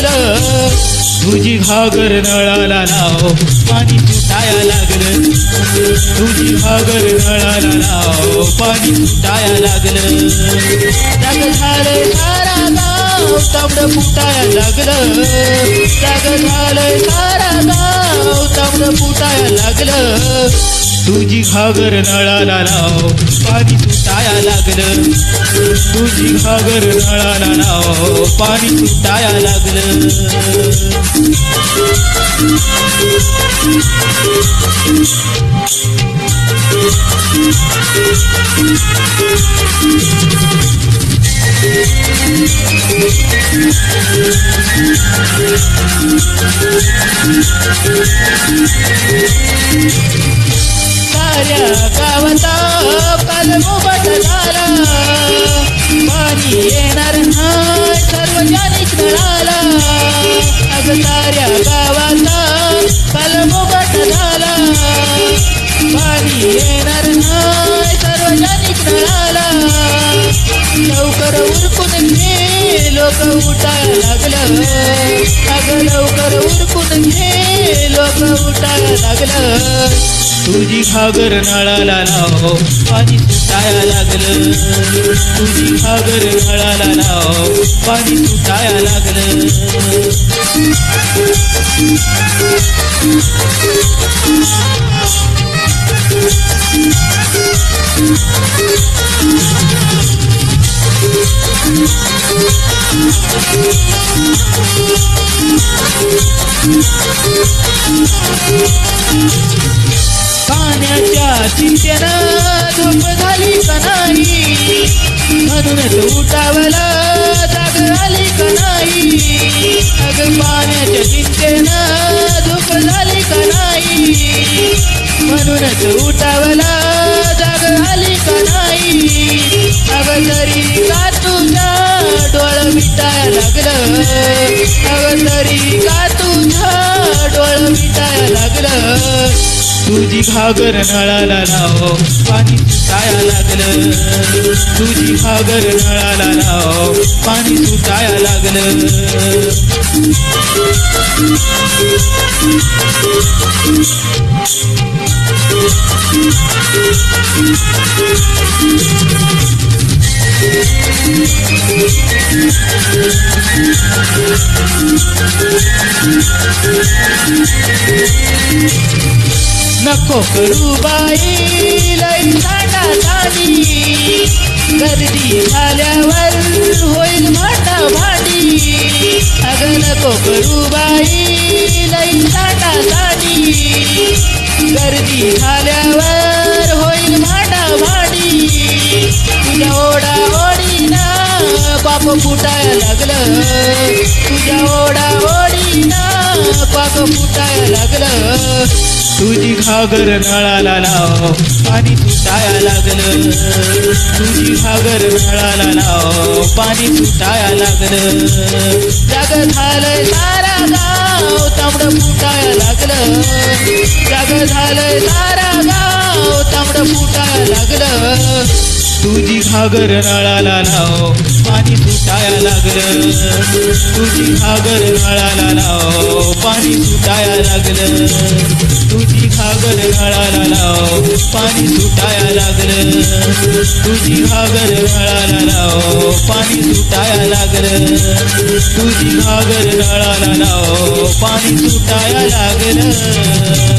लागलं. तुझी घागर नळाला लाव पाणी सुटाया लागलं. तुझी घागर नळाला लाव पाणी सुटाया लागलं. जाग झालं सारा गाव तांबड फुटाया लागलं. जाग झालं सारा गाव तांबड फुटाया लागलं. तुझी घागर नळाला लाव पाणी सुटाया लागलं. तुझी घागर नळाला लाव पाणी सुटाया लागलं. साऱ्या गावाचा कालमोबाट झाला. पाणी येणार नाही सार्वजनिक नळाला. अग साऱ्या गावाचा कालमोबाट झाला. पाणी येणार नाही सार्वजनिक नळाला. लवकर उरकून घे लोक उठायला लागलं. अग लवकर उरकून घे लोक उठायला लागलं. तुझी घागर नळाला लाव पाणी सुटाया लागलं. तुझी घागर नळाला लाव पाणी सुटाया लागलं. पाण्याच्या चिंतेनं झोप झाली का नाही. म्हणूनच उठावला जाग आली का नाही. अग पाण्याच्या चिंतेनं झोप झाली का नाही. म्हणूनच उठावला जाग आली का नाही. अग तरी का तुझा डोळ मिटाया लागलं. अग तरी का तुझा डोळ मिटाया लागलं. तुझी घागर नळाला लाव पाणी सुटाया लागलं. तुझी घागर नळाला लाव पाणी सुटाया लागलं. नको करू बाई लई साठा ताणी. गर्दी झाल्यावर होईल भांडा भांडी. अग नको करू बाई लई साठा ताणी. गर्दी झाल्यावर होईल भांडा भांडी. तुझ्या ओढा ओढीनं पाप फुटायला लागलं. तुझ्या ओढा ओढीनं पाप फुटायला लागलं. तुझी घागर नळाला लाव पाणी सुटाया लागलं. तुझी घागर नळाला लाव पाणी सुटाया लागलं. जाग झालंय सारा गाव तांबड फुटाया लागलं. जाग झालंय सारा गाव तांबड फुटाया लागलं. तुझी घागर नळाला लाव पाणी सुटाया लागलं. तुझी घागर नळाला लाव पाणी सुटाया लागलं. तुझी घागर नळाला लाव पाणी सुटाया लागलं. तुझी घागर नळाला लाव पाणी सुटाया लागलं. तुझी घागर नळाला लाव पाणी सुटाया लागलं.